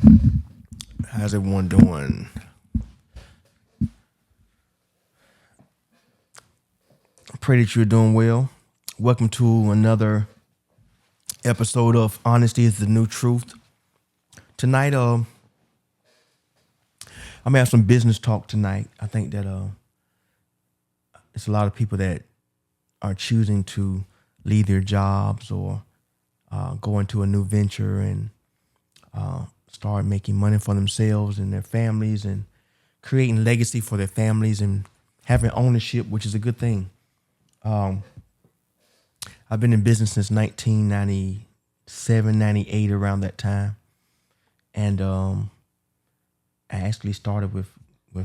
How's everyone doing? Pray that you're doing well. Welcome to another episode of Honesty is the New Truth. Tonight, I'm gonna have some business talk tonight. I think that it's a lot of people that are choosing to leave their jobs or go into a new venture and start making money for themselves and their families and creating legacy for their families and having ownership, which is a good thing. I've been in business since 1997, 98, around that time. And I actually started with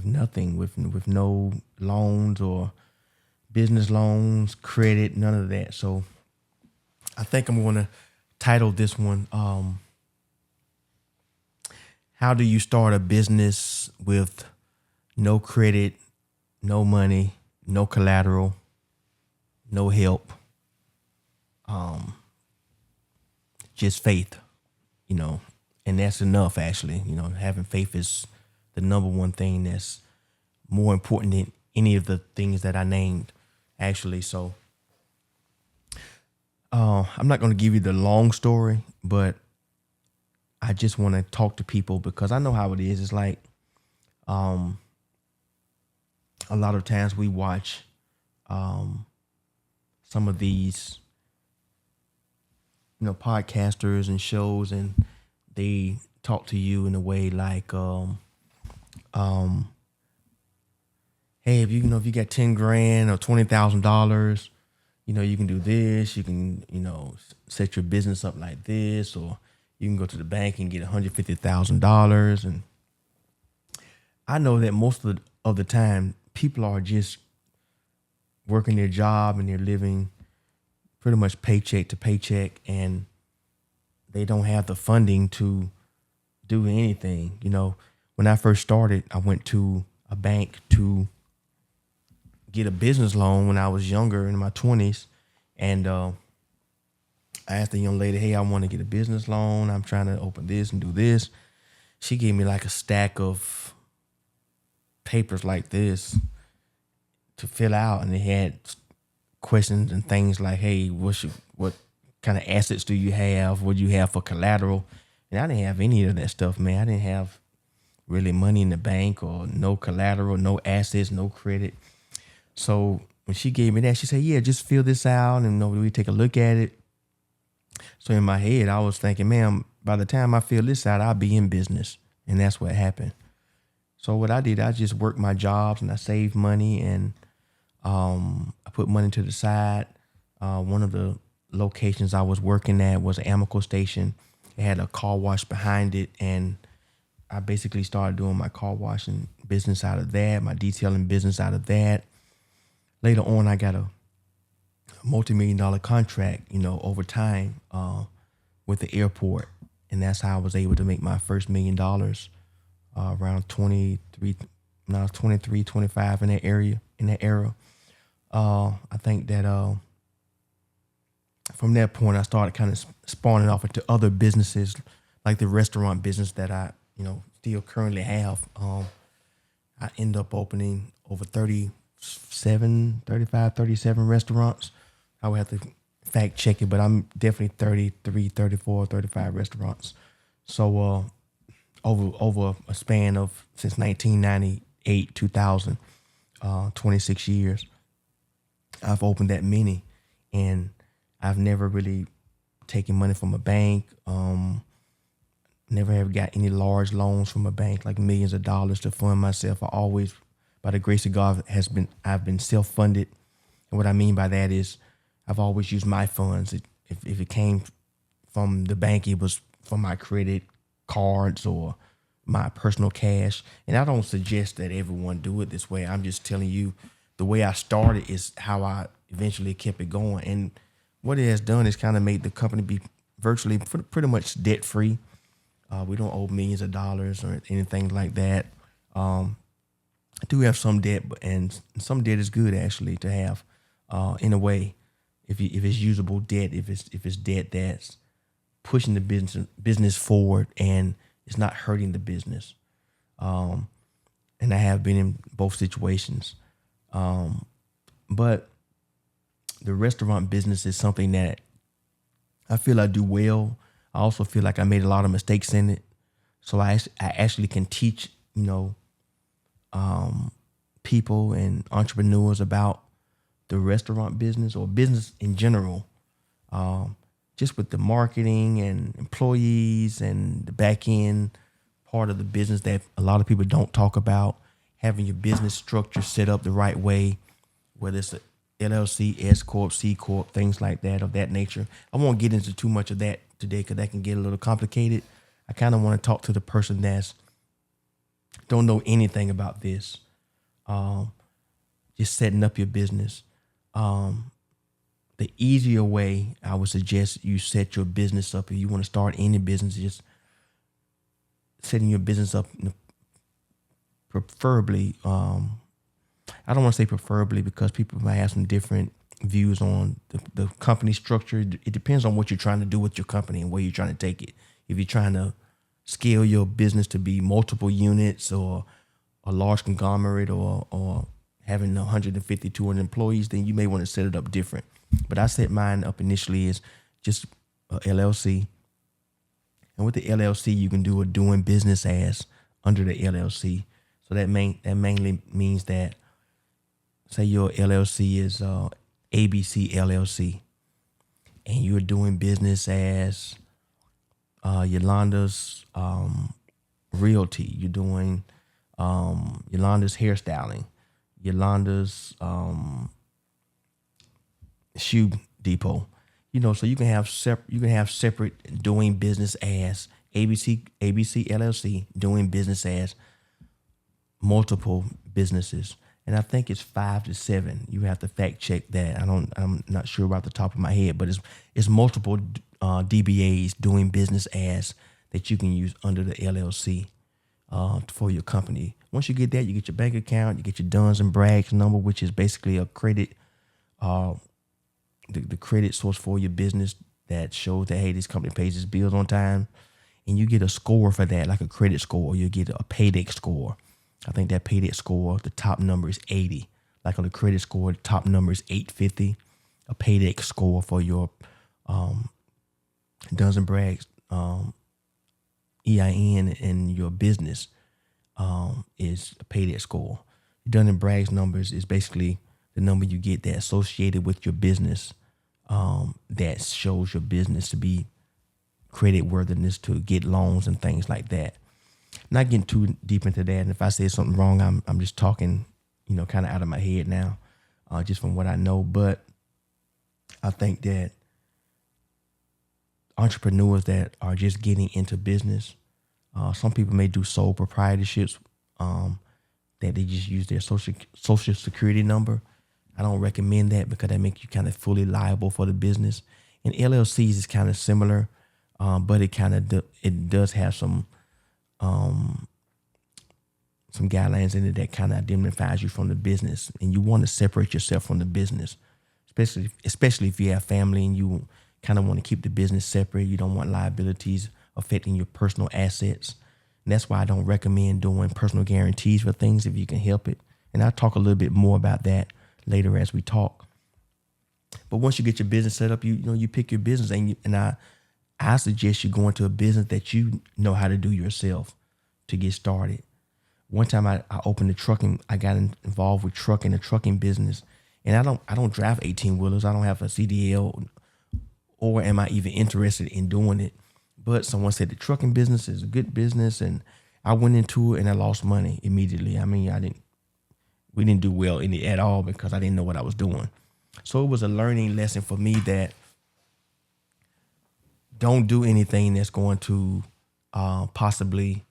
nothing, with no loans or business loans, credit, none of that. So I think I'm going to title this one, How Do You Start a Business with No Credit, No Money, No Collateral, No Help, just faith, and that's enough actually. Having faith is the number one thing that's more important than any of the things that I named actually. So I'm not going to give you the long story, but I just want to talk to people because I know how it is. It's like a lot of times we watch some of these podcasters and shows, and they talk to you in a way like hey, if you got 10 grand or $20,000, you can do this, you can set your business up like this, or you can go to the bank and get $150,000. And I know that most of the time people are just working their job and they're living pretty much paycheck to paycheck, and they don't have the funding to do anything. When I first started, I went to a bank to get a business loan when I was younger in my 20s. And I asked the young lady, hey, I want to get a business loan. I'm trying to open this and do this. She gave me like a stack of papers like this to fill out, and they had questions and things like, hey, what kind of assets do you have? What do you have for collateral? And I didn't have any of that stuff, man. I didn't have really money in the bank or no collateral, no assets, no credit. So when she gave me that, she said, yeah, just fill this out and we take a look at it. So in my head, I was thinking, man, by the time I fill this out, I'll be in business. And that's what happened. So what I did, I just worked my jobs and I saved money, and I put money to the side. One of the locations I was working at was an Amoco station. It had a car wash behind it, and I basically started doing my car washing business out of that, my detailing business out of that. Later on, I got a multi-million-dollar contract, over time with the airport, and that's how I was able to make my first $1 million around 23, 25 in that era. I think that from that point, I started kind of spawning off into other businesses, like the restaurant business that I, still currently have. I end up opening over 37 restaurants. I would have to fact check it, but I'm definitely 33, 34, 35 restaurants. So over a span of since 1998, 2000, 26 years, I've opened that many, and I've never really taken money from a bank. Never have got any large loans from a bank, like millions of dollars to fund myself. I always, by the grace of God, I've been self-funded. And what I mean by that is I've always used my funds. If it came from the bank, it was from my credit cards or my personal cash. And I don't suggest that everyone do it this way. I'm just telling you the way I started is how I eventually kept it going. And what it has done is kind of made the company be virtually pretty much debt free. We don't owe millions of dollars or anything like that. I do have some debt, and some debt is good actually to have, in a way, if it's usable debt, if it's debt that's pushing the business forward and it's not hurting the business. And I have been in both situations. But the restaurant business is something that I feel I do well. I also feel like I made a lot of mistakes in it. So I actually can teach, people and entrepreneurs about the restaurant business or business in general, just with the marketing and employees and the back end part of the business that a lot of people don't talk about. Having your business structure set up the right way, whether it's a LLC, S corp, C corp, things like that of that nature. I won't get into too much of that today because that can get a little complicated. I kind of want to talk to the person that's don't know anything about this. Just setting up your business. The easier way I would suggest you set your business up if you want to start any business, just setting your business up, preferably. I don't want to say preferably because people might have some different views on the company structure. It depends on what you're trying to do with your company and where you're trying to take it. If you're trying to scale your business to be multiple units or a large conglomerate or having 150, 200 employees, then you may want to set it up different. But I set mine up initially as just a LLC. And with the LLC, you can do a doing business as under the LLC. So that mainly means that, say your LLC is ABC LLC, and you're doing business as Yolanda's Realty. You're doing Yolanda's Hairstyling, Yolanda's Shoe Depot. So you can have separate doing business as ABC LLC, doing business as multiple businesses. And I think it's 5 to 7. You have to fact check that. I'm not sure about the top of my head, but it's multiple DBAs, doing business as, that you can use under the LLC for your company. Once you get that, you get your bank account, you get your Duns and Braggs number, which is basically a credit, the credit source for your business that shows that, hey, this company pays its bills on time. And you get a score for that, like a credit score. You get a paydex score. I think that paydex score, the top number is 80. Like on the credit score, the top number is 850. A paydex score for your Duns and Braggs EIN and your business is a paydex score. Dun and Braggs numbers is basically the number you get that associated with your business, that shows your business to be credit worthiness to get loans and things like that. Not getting too deep into that. And if I say something wrong, I'm just talking, kind of out of my head now, just from what I know. But I think that entrepreneurs that are just getting into business, some people may do sole proprietorships, that they just use their social security number. I don't recommend that because that makes you kind of fully liable for the business. And LLCs is kind of similar, but it does have some guidelines in it that kind of identifies you from the business, and you want to separate yourself from the business, especially if you have family and you kind of want to keep the business separate. You don't want liabilities affecting your personal assets. And that's why I don't recommend doing personal guarantees for things if you can help it. And I'll talk a little bit more about that later as we talk. But once you get your business set up, you pick your business, and I suggest you go into a business that you know how to do yourself to get started. One time I opened I got involved with the trucking business, and I don't drive 18-wheelers. I don't have a CDL, or am I even interested in doing it? But someone said the trucking business is a good business, and I went into it and I lost money immediately. I mean, we didn't do well in it at all because I didn't know what I was doing. So it was a learning lesson for me that don't do anything that's going to possibly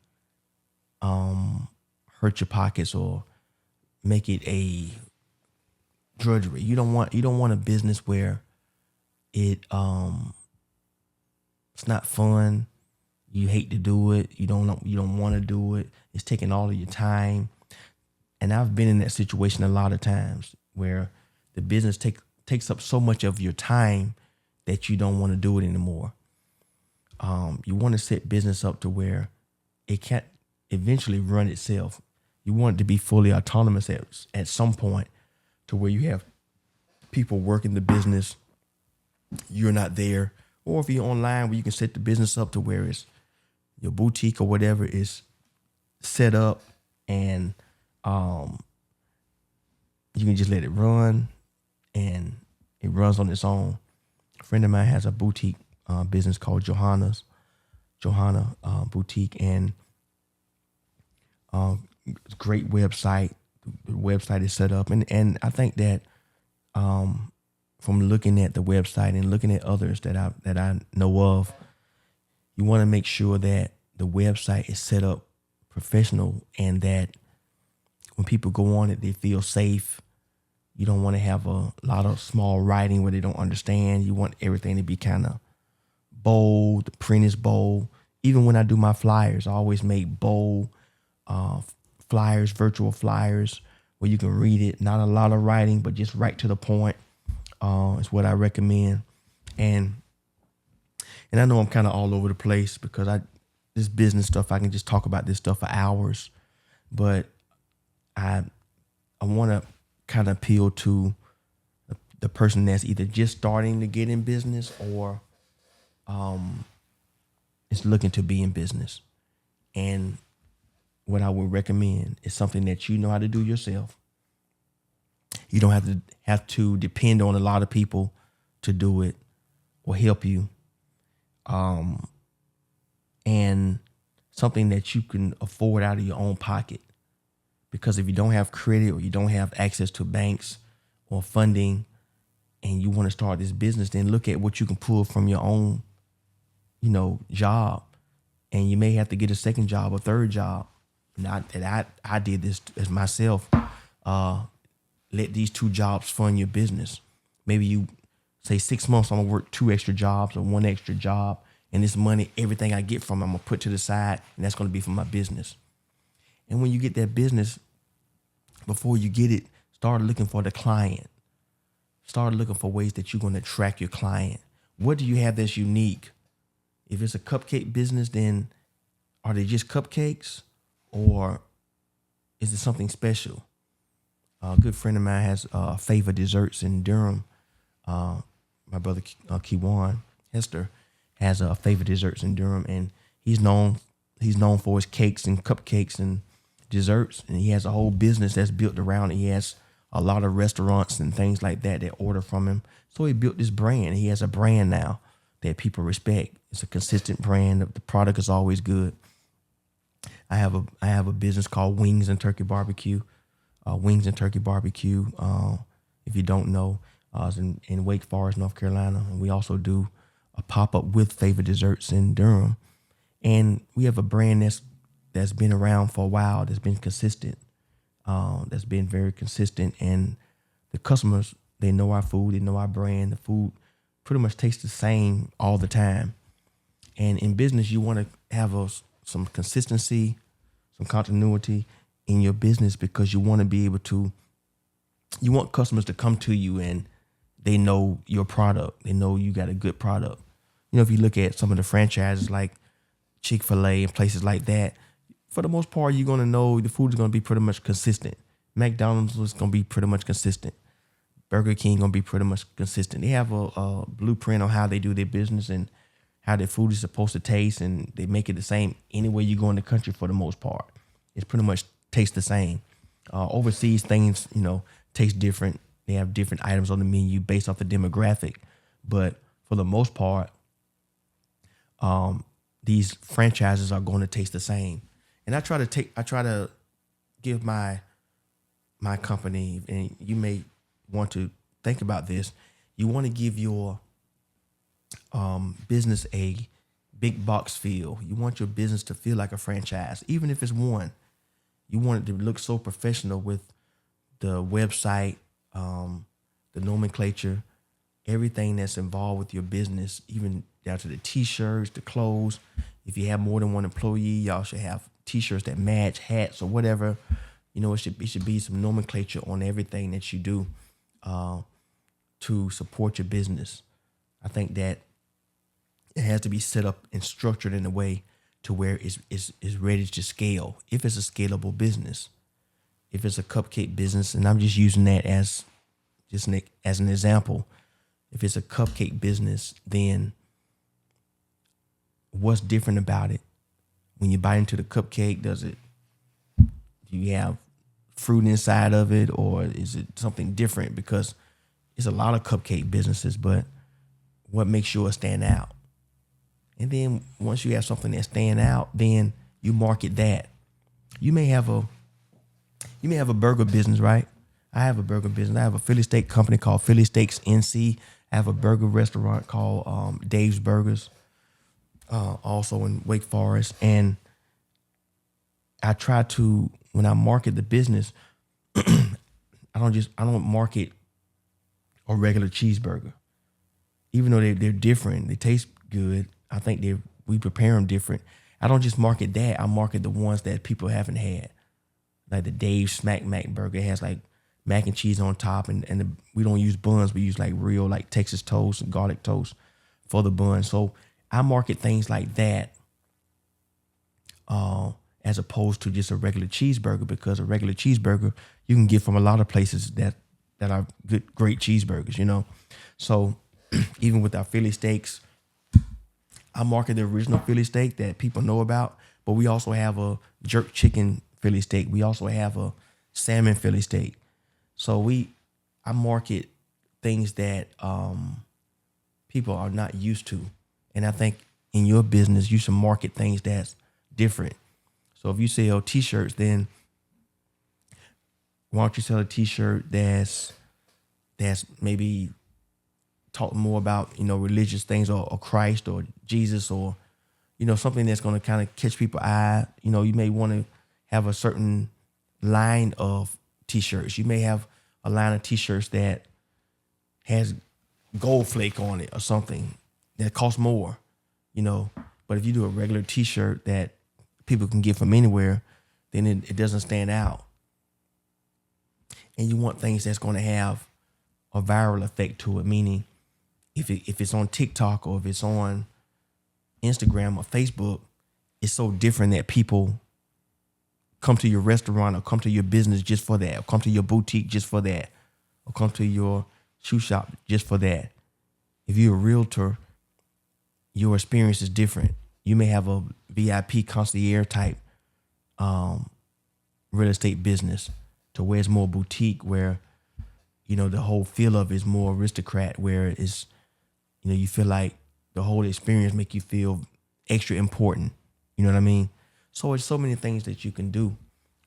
hurt your pockets or make it a drudgery. You don't want a business where it's not fun. You hate to do it. You don't want to do it. It's taking all of your time. And I've been in that situation a lot of times where the business takes up so much of your time that you don't want to do it anymore. You want to set business up to where it can't eventually run itself. You want it to be fully autonomous at some point, to where you have people working the business, you're not there. Or if you're online, where you can set the business up to where it's your boutique or whatever is set up, and you can just let it run, and it runs on its own. A friend of mine has a boutique business called Johanna Boutique, and great website. The website is set up, and I think that from looking at the website and looking at others that I know of, you want to make sure that the website is set up professional, and that when people go on it, they feel safe. You don't want to have a lot of small writing where they don't understand. You want everything to be kind of bold. The print is bold. Even when I do my flyers, I always make bold flyers, virtual flyers, where you can read it. Not a lot of writing, but just right to the point is what I recommend. And I know I'm kind of all over the place, because this business stuff, I can just talk about this stuff for hours. But I want to kind of appeal to the person that's either just starting to get in business, or is looking to be in business. And what I would recommend is something that you know how to do yourself. You don't have to depend on a lot of people to do it or help you. And something that you can afford out of your own pocket. Because if you don't have credit, or you don't have access to banks or funding, and you want to start this business, then look at what you can pull from your own, job. And you may have to get a second job or third job. Not that I did this as myself. Let these 2 jobs fund your business. Maybe you say 6 months, I'm gonna work 2 extra jobs or 1 extra job, and this money, everything I get from it, I'm gonna put to the side, and that's gonna be for my business. And when you get that business, before you get it, start looking for the client. Start looking for ways that you're going to attract your client. What do you have that's unique? If it's a cupcake business, then are they just cupcakes, or is it something special? A good friend of mine has Favor Desserts in Durham. My brother Kiwan Hester has Favor Desserts in Durham, and he's known for his cakes and cupcakes and desserts, and he has a whole business that's built around it. He has a lot of restaurants and things like that order from him. So he built this brand. He has a brand now that people respect. It's a consistent brand. The product is always good. I have a business called Wings and Turkey Barbecue. Wings and Turkey Barbecue. If you don't know, it's in Wake Forest, North Carolina, and we also do a pop-up with Favor Desserts in Durham. And we have a brand that's been around for a while, that's been consistent, that's been very consistent. And the customers, they know our food, they know our brand. The food pretty much tastes the same all the time. And in business, you want to have some consistency, some continuity in your business, because you want to be able to, you want customers to come to you and they know your product. They know you got a good product. If you look at some of the franchises like Chick-fil-A and places like that, for the most part, you're going to know the food is going to be pretty much consistent. McDonald's is going to be pretty much consistent. Burger King going to be pretty much consistent. They have a blueprint on how they do their business and how their food is supposed to taste, and they make it the same anywhere you go in the country for the most part. It's pretty much tastes the same. Overseas things, taste different. They have different items on the menu based off the demographic. But for the most part, these franchises are going to taste the same. And I try to give my company, and you may want to think about this. You want to give your business a big box feel. You want your business to feel like a franchise, even if it's one. You want it to look so professional with the website, the nomenclature, everything that's involved with your business, even down to the T-shirts, the clothes. If you have more than one employee, y'all should have T-shirts that match, hats, or whatever. It should be some nomenclature on everything that you do to support your business. I think that it has to be set up and structured in a way to where it's ready to scale. If it's a scalable business, if it's a cupcake business, and I'm just using that as as an example. If it's a cupcake business, then what's different about it? When you bite into the cupcake, do you have fruit inside of it, or is it something different? Because it's a lot of cupcake businesses, but what makes yours stand out? And then once you have something that stand out, then you market that. You may have a burger business, right? I have a burger business. I have a Philly steak company called Philly Steaks NC. I have a burger restaurant called Dave's Burgers, also in Wake Forest. And I try to, when I market the business, I don't market a regular cheeseburger. Even though they're different, they taste good. I think we prepare them different. I don't just market that. I market the ones that people haven't had. Like the Dave's Smack Mac burger has like mac and cheese on top, and we don't use buns. We use like real like Texas toast and garlic toast for the bun. So I market things like that as opposed to just a regular cheeseburger, because a regular cheeseburger you can get from a lot of places that are great cheeseburgers, you know. So even with our Philly steaks, I market the original Philly steak that people know about, but we also have a jerk chicken Philly steak. We also have a salmon Philly steak. So I market things that people are not used to. And I think in your business, you should market things that's different. So if you sell t-shirts, then why don't you sell a t-shirt that's maybe talk more about, you know, religious things, or Christ or Jesus, or, you know, something that's going to kind of catch people's eye. You know, you may want to have a certain line of t-shirts. You may have a line of t-shirts that has gold flake on it or something that costs more, you know. But if you do a regular t-shirt that people can get from anywhere, then it doesn't stand out. And you want things that's going to have a viral effect to it, meaning if it's on TikTok or if it's on Instagram or Facebook, it's so different that people come to your restaurant or come to your business just for that, or come to your boutique just for that, or come to your shoe shop just for that. If you're a realtor, your experience is different. You may have a VIP concierge type real estate business to where it's more boutique, where, you know, the whole feel of it is more aristocrat, where it's, you know, you feel like the whole experience make you feel extra important. You know what I mean? So it's so many things that you can do.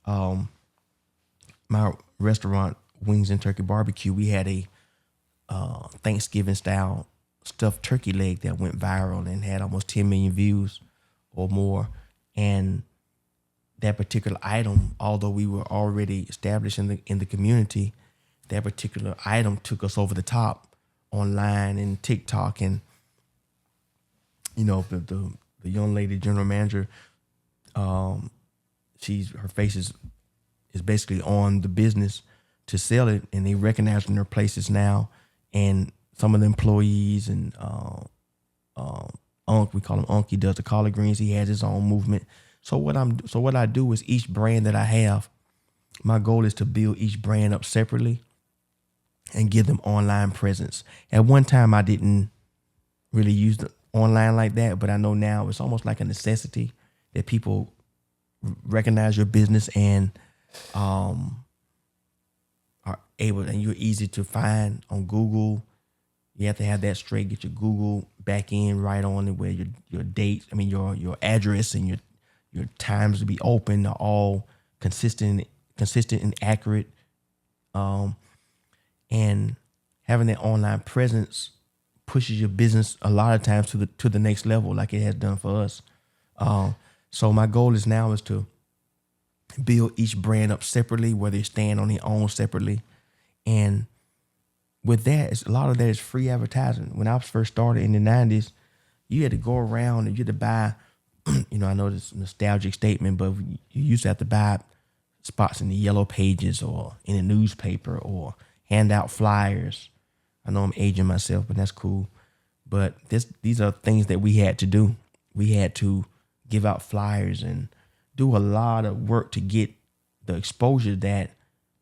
My restaurant, Wings and Turkey Barbecue, we had a Thanksgiving style stuffed turkey leg that went viral and had almost 10 million views or more. And that particular item, although we were already established in the community, that particular item took us over the top online and TikTok. And, you know, the young lady general manager, her face is basically on the business to sell it, and they recognize in their places now. And some of the employees and Unc, we call him Unc, he does the collard greens. He has his own movement. So what I do is each brand that I have, my goal is to build each brand up separately and give them online presence. At one time, I didn't really use the online like that, but I know now it's almost like a necessity that people recognize your business and are able, and you're easy to find on Google. You have to have that straight, get your Google back end right on it, where your date, your address and your times to be open are all consistent and accurate. And having that online presence pushes your business a lot of times to the next level, like it has done for us. So my goal is to build each brand up separately, where they stand on their own separately. And with that, a lot of that is free advertising. When I first started in the 90s, you had to go around and you had to buy, you know, I know this is a nostalgic statement, but you used to have to buy spots in the yellow pages or in a newspaper or hand out flyers. I know I'm aging myself, but that's cool. But these are things that we had to do. We had to give out flyers and do a lot of work to get the exposure that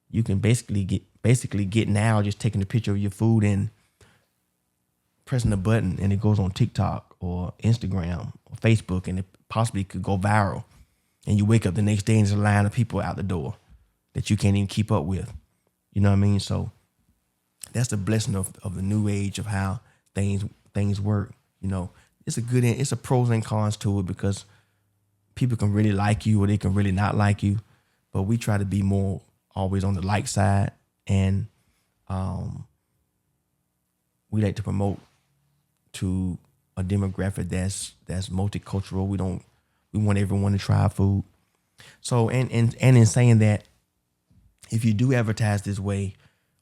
you can basically get now, just taking a picture of your food and pressing a button, and it goes on TikTok or Instagram or Facebook, and it possibly could go viral. And you wake up the next day and there's a line of people out the door that you can't even keep up with. You know what I mean? So that's the blessing of the new age of how things work. You know, it's a pros and cons to it, because people can really like you or they can really not like you. But we try to be more always on the like side, and we like to promote to a demographic that's multicultural. We want everyone to try food. So and in saying that, if you do advertise this way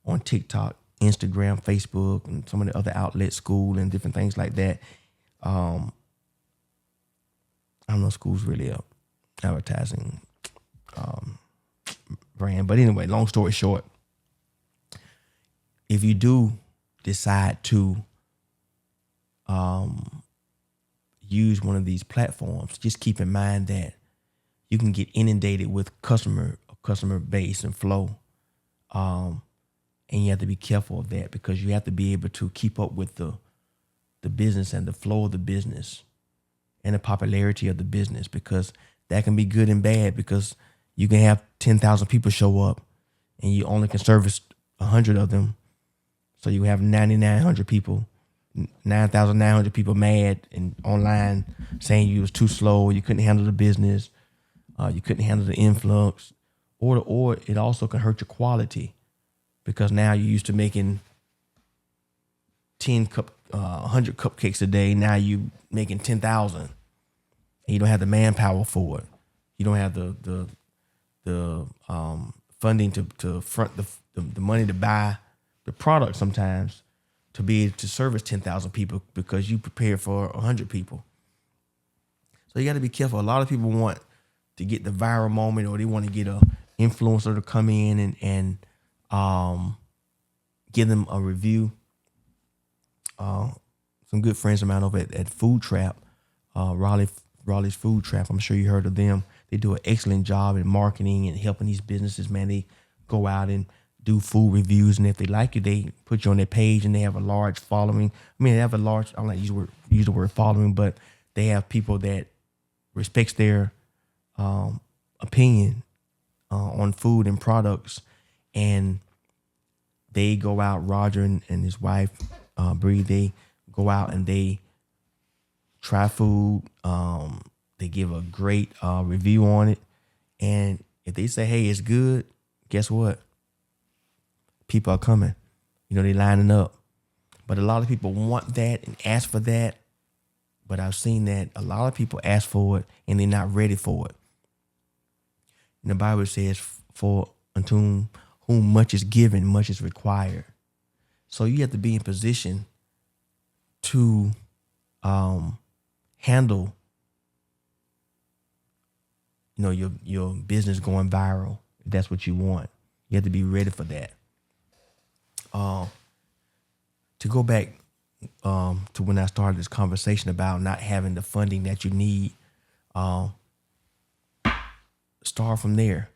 on TikTok, Instagram, Facebook, and some of the other outlets, school and different things like that, I don't know, school's really a advertising brand. But anyway, long story short, if you do decide to use one of these platforms, just keep in mind that you can get inundated with customer base and flow. And you have to be careful of that, because you have to be able to keep up with the business and the flow of the business and the popularity of the business, because that can be good and bad, because you can have 10,000 people show up and you only can service 100 of them. So you have 9,900 people, 9,900 people mad and online saying you was too slow, you couldn't handle the business, you couldn't handle the influx, or it also can hurt your quality, because now you're used to making 100 cupcakes a day. Now you making 10,000, and you don't have the manpower for it. You don't have the funding to front the money to buy the product sometimes to be able to service 10,000 people, because you prepare for 100 people. So you got to be careful. A lot of people want to get the viral moment, or they want to get a influencer to come in and give them a review. Some good friends of mine over at Food Trap, Raleigh's Food Trap. I'm sure you heard of them. They do an excellent job in marketing and helping these businesses, man. They go out and do food reviews, and if they like you, they put you on their page, and they have a large following. I mean, they have a large, I don't like to use the word following, but they have people that respects their opinion on food and products. And they go out, Roger and his wife, Bree, they go out and they try food. They give a great review on it. And if they say, hey, it's good, guess what? People are coming. You know, they're lining up. But a lot of people want that and ask for that. But I've seen that a lot of people ask for it and they're not ready for it. And the Bible says, for unto whom much is given, much is required. So you have to be in position to handle, you know, your business going viral. If that's what you want. You have to be ready for that. To go back to when I started this conversation about not having the funding that you need, start from there.